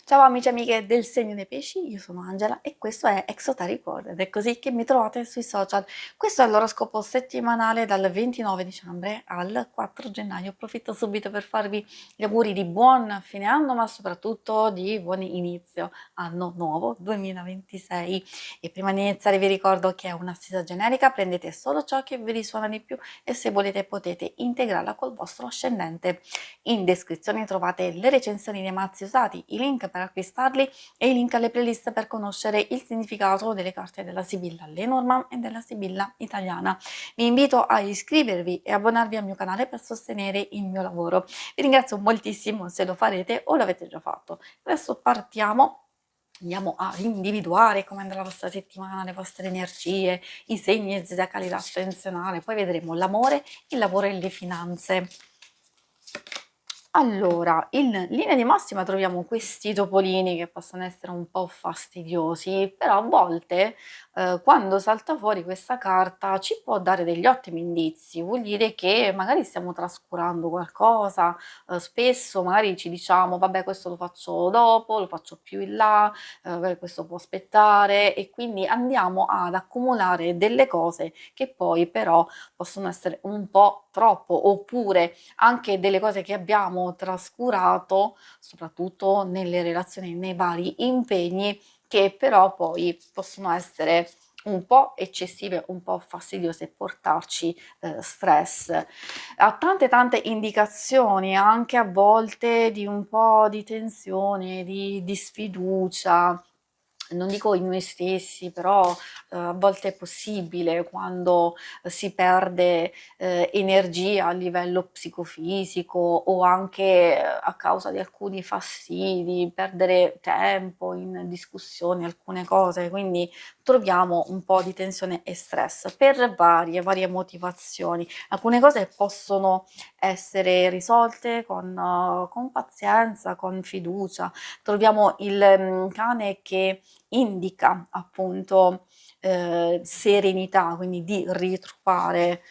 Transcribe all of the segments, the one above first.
Ciao amici e amiche del segno dei pesci, io sono Angela e questo è Exoteric ed è così che mi trovate sui social. Questo è l'oroscopo settimanale dal 29 dicembre al 4 gennaio. Approfitto subito per farvi gli auguri di buon fine anno, ma soprattutto di buon inizio anno nuovo 2026. E prima di iniziare vi ricordo che è una stessa generica, prendete solo ciò che vi risuona di più e se volete potete integrarla col vostro ascendente. In descrizione trovate le recensioni dei mazzi usati, i link per acquistarli e i link alle playlist per conoscere il significato delle carte della Sibilla Lenormand e della Sibilla italiana. Vi invito a iscrivervi e abbonarvi al mio canale per sostenere il mio lavoro. Vi ringrazio moltissimo se lo farete o l'avete già fatto. Adesso partiamo. Andiamo a individuare come andrà la vostra settimana, le vostre energie, i segni zodiacali da attenzionare, poi vedremo l'amore, il lavoro e le finanze. Allora, in linea di massima troviamo questi topolini che possono essere un po' fastidiosi, però a volte quando salta fuori questa carta ci può dare degli ottimi indizi, vuol dire che magari stiamo trascurando qualcosa, spesso magari ci diciamo vabbè questo lo faccio dopo, lo faccio più in là, questo può aspettare e quindi andiamo ad accumulare delle cose che poi però possono essere un po' troppo, oppure anche delle cose che abbiamo trascurato, soprattutto nelle relazioni, nei vari impegni, che però poi possono essere un po' eccessive, un po' fastidiose e portarci stress. Ha tante indicazioni, anche a volte di un po' di tensione, di sfiducia, non dico in noi stessi, però a volte è possibile quando si perde energia a livello psicofisico o anche a causa di alcuni fastidi, perdere tempo in discussioni, alcune cose, quindi troviamo un po' di tensione e stress per varie motivazioni. Alcune cose possono essere risolte con pazienza, con fiducia. Troviamo il cane che indica appunto serenità, quindi di ritrovare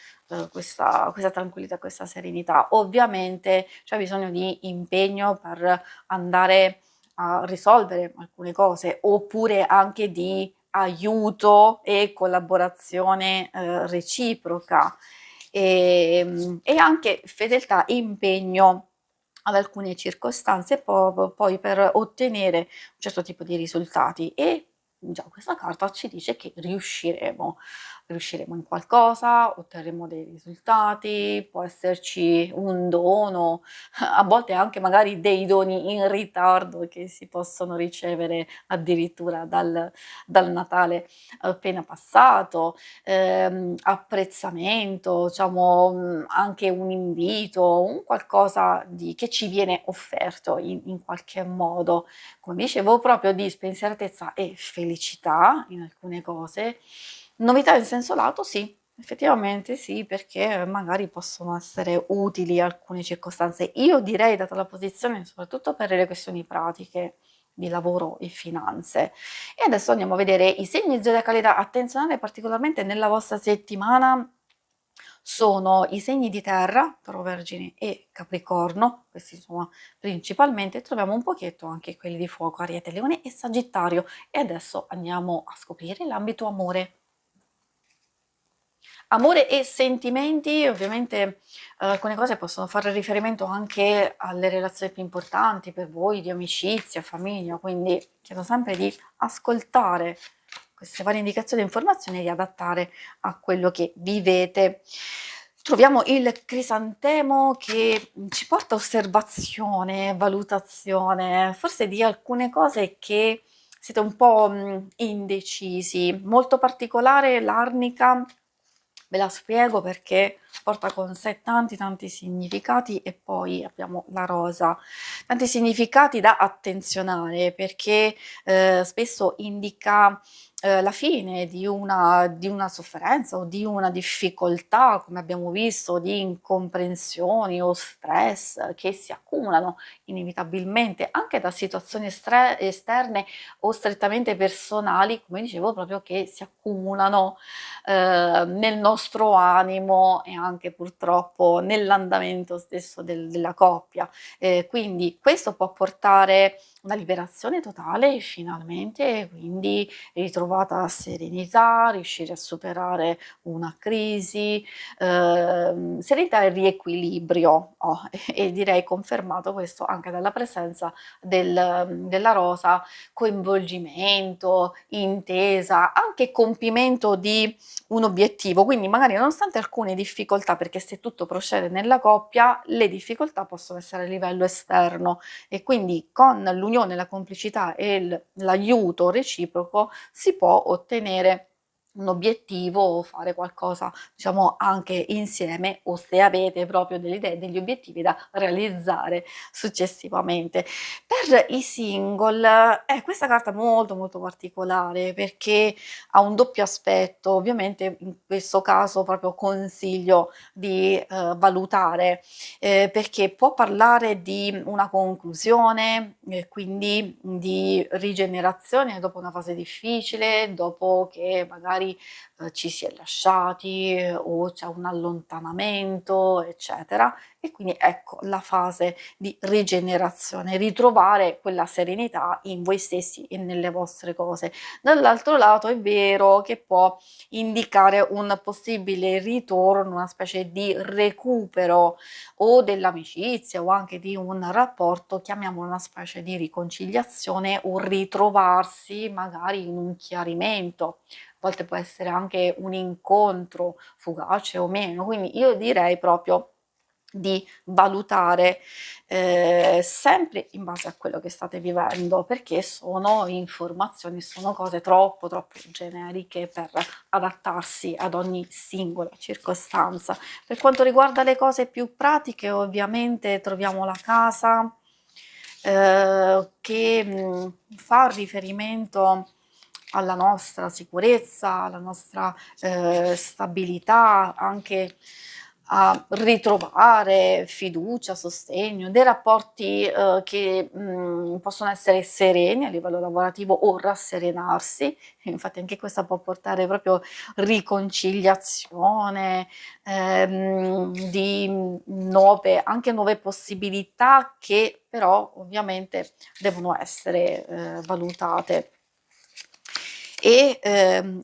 questa tranquillità, questa serenità. Ovviamente c'è bisogno di impegno per andare a risolvere alcune cose, oppure anche di aiuto e collaborazione reciproca e anche fedeltà e impegno ad alcune circostanze poi per ottenere un certo tipo di risultati e già questa carta ci dice che riusciremo in qualcosa, otterremo dei risultati, può esserci un dono, a volte anche magari dei doni in ritardo che si possono ricevere addirittura dal Natale appena passato, apprezzamento, diciamo, anche un invito, un qualcosa che ci viene offerto in qualche modo. Come dicevo, proprio di spensieratezza e felicità in alcune cose. Novità in senso lato sì, effettivamente sì, perché magari possono essere utili alcune circostanze. Io direi, data la posizione, soprattutto per le questioni pratiche di lavoro e finanze. E adesso andiamo a vedere i segni zodiacali da attenzionare particolarmente nella vostra settimana. Sono i segni di terra, Toro, Vergine e Capricorno, questi sono principalmente, troviamo un pochetto anche quelli di fuoco, Ariete, Leone e Sagittario. E adesso andiamo a scoprire l'ambito amore. Amore e sentimenti, ovviamente alcune cose possono fare riferimento anche alle relazioni più importanti per voi, di amicizia, famiglia, quindi chiedo sempre di ascoltare queste varie indicazioni e informazioni e di adattare a quello che vivete. Troviamo il crisantemo che ci porta a osservazione, valutazione, forse di alcune cose che siete un po' indecisi. Molto particolare l'arnica, ve la spiego perché porta con sé tanti significati e poi abbiamo la rosa. Tanti significati da attenzionare perché spesso indica la fine di una sofferenza o di una difficoltà, come abbiamo visto, di incomprensioni o stress che si accumulano inevitabilmente anche da situazioni esterne o strettamente personali, come dicevo, proprio che si accumulano, nel nostro animo e anche purtroppo nell'andamento stesso della coppia. Quindi questo può portare una liberazione totale e finalmente quindi ritrovata serenità, riuscire a superare una crisi, serenità e riequilibrio, e direi confermato questo anche dalla presenza della rosa, coinvolgimento, intesa, anche compimento di un obiettivo. Quindi magari nonostante alcune difficoltà, perché se tutto procede nella coppia, le difficoltà possono essere a livello esterno e quindi con l'unione, la complicità e l'aiuto reciproco si può ottenere un obiettivo o fare qualcosa, diciamo, anche insieme o se avete proprio delle idee, degli obiettivi da realizzare successivamente. Per i single, questa carta è molto, molto particolare perché ha un doppio aspetto. Ovviamente in questo caso proprio consiglio di, valutare, perché può parlare di una conclusione, quindi di rigenerazione dopo una fase difficile, dopo che magari, ci si è lasciati o c'è un allontanamento, eccetera. E quindi ecco la fase di rigenerazione, ritrovare quella serenità in voi stessi e nelle vostre cose. Dall'altro lato è vero che può indicare un possibile ritorno, una specie di recupero o dell'amicizia o anche di un rapporto, chiamiamolo una specie di riconciliazione o ritrovarsi magari in un chiarimento. A volte può essere anche un incontro fugace o meno, quindi io direi proprio di valutare, sempre in base a quello che state vivendo, perché sono informazioni, sono cose troppo, troppo generiche per adattarsi ad ogni singola circostanza. Per quanto riguarda le cose più pratiche, ovviamente troviamo la casa, che, fa riferimento alla nostra sicurezza, alla nostra, stabilità, anche a ritrovare fiducia, sostegno, dei rapporti, che, possono essere sereni a livello lavorativo o rasserenarsi. Infatti anche questa può portare proprio riconciliazione, di nuove anche nuove possibilità che però ovviamente devono essere, valutate. E,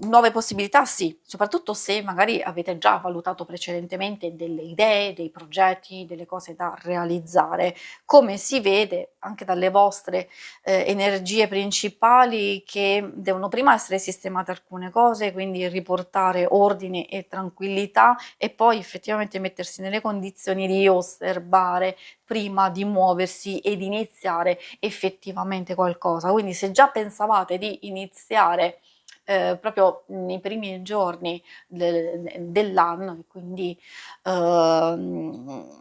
nuove possibilità sì, soprattutto se magari avete già valutato precedentemente delle idee, dei progetti, delle cose da realizzare. Come si vede anche dalle vostre, energie principali che devono prima essere sistemate alcune cose, quindi riportare ordine e tranquillità e poi effettivamente mettersi nelle condizioni di osservare prima di muoversi ed iniziare effettivamente qualcosa. Quindi se già pensavate di iniziare, proprio nei primi giorni dell'anno e quindi,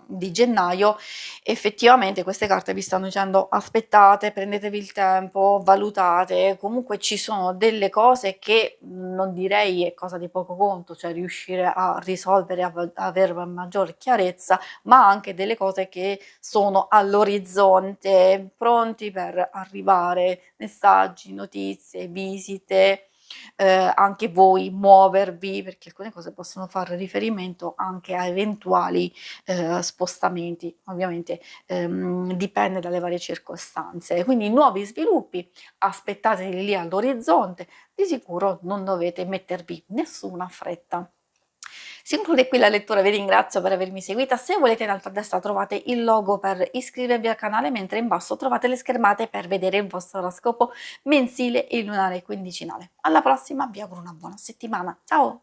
di gennaio, effettivamente queste carte vi stanno dicendo: "Aspettate, prendetevi il tempo, valutate". Comunque ci sono delle cose che non direi è cosa di poco conto, cioè riuscire a risolvere, aver maggior chiarezza, ma anche delle cose che sono all'orizzonte, pronti per arrivare, messaggi, notizie, visite, anche voi muovervi, perché alcune cose possono far riferimento anche a eventuali, spostamenti. Ovviamente, dipende dalle varie circostanze. Quindi nuovi sviluppi, aspettateli lì all'orizzonte, di sicuro non dovete mettervi nessuna fretta. Si conclude qui la lettura, vi ringrazio per avermi seguita. Se volete in alto a destra trovate il logo per iscrivervi al canale, mentre in basso trovate le schermate per vedere il vostro oroscopo mensile, il lunare e quindicinale. Alla prossima, vi auguro una buona settimana. Ciao!